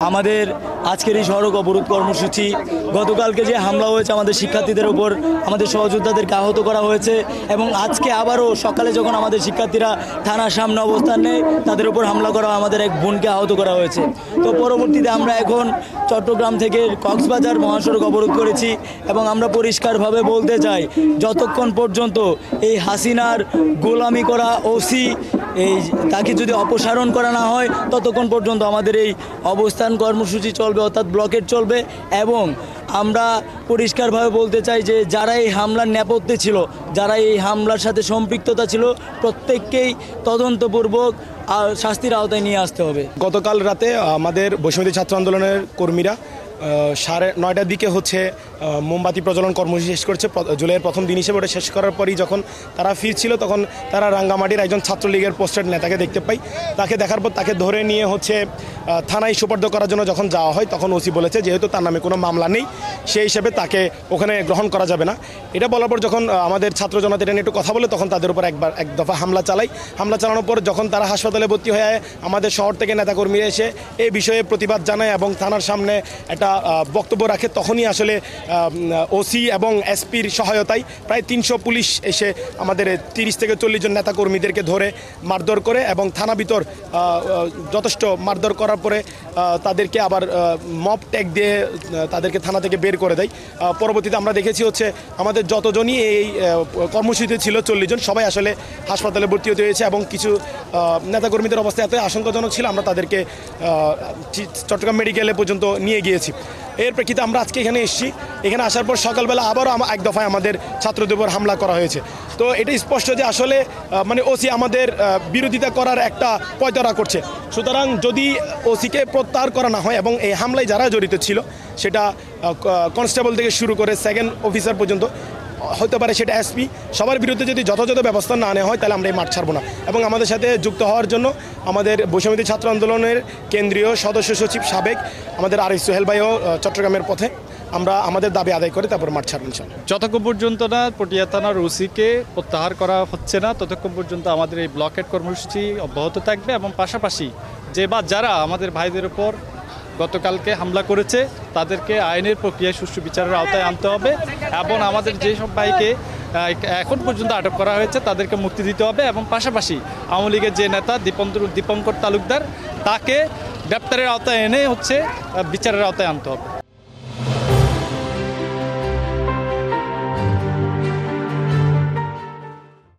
আমাদের আজকের এই সড়ক অবরোধ কর্মসূচি গতকালকে যে হামলা হয়েছে আমাদের শিক্ষার্থীদের উপর, আমাদের সহযোদ্ধাদেরকে আহত করা হয়েছে এবং আজকে আবারও সকালে যখন আমাদের শিক্ষার্থীরা থানার সামনে অবস্থান নেয় তাদের উপর হামলা করা, আমাদের এক বোনকে আহত করা হয়েছে। তো পরবর্তীতে আমরা এখন চট্টগ্রাম থেকে কক্সবাজার মহাসড়ক অবরোধ করেছি এবং আমরা পরিষ্কারভাবে বলতে চাই, যতক্ষণ পর্যন্ত এই হাসিনার গোলামি করা ওসি তাকে যদি অপসারণ করা না হয় ততক্ষণ পর্যন্ত আমাদের এই অবস্থান কর্মসূচি চলবে, অর্থাৎ ব্লকেট চলবে। এবং আমরা পরিষ্কারভাবে বলতে চাই যে যারা এই হামলার নেপথ্যে ছিল, যারা এই হামলার সাথে সম্পৃক্ততা ছিল, প্রত্যেককেই তদন্তপূর্বক শাস্তির আওতায় নিয়ে আসতে হবে। গতকাল রাতে আমাদের বৈষম্যবিরোধী ছাত্র আন্দোলনের কর্মীরা 9:30টার দিকে মোমবাতি প্রজ্বলন কর্মসূচি শেষ করেছে। জুলাইয়ের প্রথম দিন হিসেবে ওটা শেষ করার পরই যখন তারা ফিরছিল তখন তারা রাঙ্গামাটির একজন ছাত্রলীগের পোস্টেড নেতাকে দেখতে পাই। তাকে দেখার পর তাকে ধরে নিয়ে থানায় সুপর্দ করার জন্য যখন যাওয়া হয় তখন ওসি বলেছে যেহেতু তার নামে কোনো মামলা নেই সেই হিসেবে তাকে ওখানে গ্রহণ করা যাবে না। এটা বলার পর যখন আমাদের ছাত্র জনতা এটা নিয়ে একটু কথা বলে তখন তাদের উপর এক দফা হামলা চালানোর পর যখন তারা হাসপাতালে ভর্তি হয়ে আমাদের শহর থেকে নেতাকর্মীরা এসে এই বিষয়ে প্রতিবাদ জানায় এবং থানার সামনে একটা বক্তব্য রাখে, তখনই আসলে ওসি এবং এসপির সহায়তায় প্রায় 300 পুলিশ এসে আমাদের 30 থেকে 40 জন নেতাকর্মীদেরকে ধরে মারধর করে এবং থানা ভিতর যথেষ্ট মারধর করার পরে তাদেরকে আবার মব ট্যাগ দিয়ে তাদেরকে থানা থেকে বের করে দেয়। পরবর্তীতে আমরা দেখেছি আমাদের যতজনই এই কর্মসূচিতে ছিল 40 জন সবাই আসলে হাসপাতালে ভর্তি হতে হয়েছে এবং কিছু নেতাকর্মীদের অবস্থা এত আশঙ্কাজনক ছিল আমরা তাদেরকে চট্টগ্রাম মেডিকেলে পর্যন্ত নিয়ে গিয়েছি। এর প্রেক্ষিতে আমরা আজকে এখানে এসেছি। এখানে আসার পর সকালবেলা আবারও এক দফায় আমাদের ছাত্রদের উপর হামলা করা হয়েছে। তো এটা স্পষ্ট যে আসলে ওসি আমাদের বিরোধিতা করার একটা পয়তারা করছে। সুতরাং যদি ওসিকে প্রত্যাহার করা না হয় এবং এই হামলায় যারা জড়িত ছিল সেটা কনস্টেবল থেকে শুরু করে সেকেন্ড অফিসার পর্যন্ত হতে পারে, সেটা এসপি, সবার বিরুদ্ধে যদি যথাযথ ব্যবস্থা না নেওয়া হয় তাহলে আমরা এই মাঠ ছাড়বো না। এবং আমাদের সাথে যুক্ত হওয়ার জন্য আমাদের বৈষম্যবিরোধী ছাত্র আন্দোলনের কেন্দ্রীয় সদস্য সচিব সাবেক আমাদের আরিফ সোহেল ভাইও চট্টগ্রামের পথে, আমরা আমাদের দাবি আদায় করে তারপর মাঠ ছাড়বেন। যতক্ষণ পর্যন্ত না পটিয়া থানার ওসিকে প্রত্যাহার করা হচ্ছে না ততক্ষণ পর্যন্ত আমাদের এই ব্লকেট কর্মসূচি অব্যাহত থাকবে এবং পাশাপাশি যারা আমাদের ভাইদের উপর গতকালকে হামলা করেছে তাদেরকে আইনের প্রক্রিয়ায় সুষ্ঠু বিচারের আওতায় আনতে হবে এবং আমাদের যেসব ভাইকে এখন পর্যন্ত আটক করা হয়েছে তাদেরকে মুক্তি দিতে হবে এবং পাশাপাশি আওয়ামী লীগের যে নেতা দীপঙ্কর তালুকদার তাকে গ্রেপ্তারের আওতায় এনে বিচারের আওতায় আনতে হবে।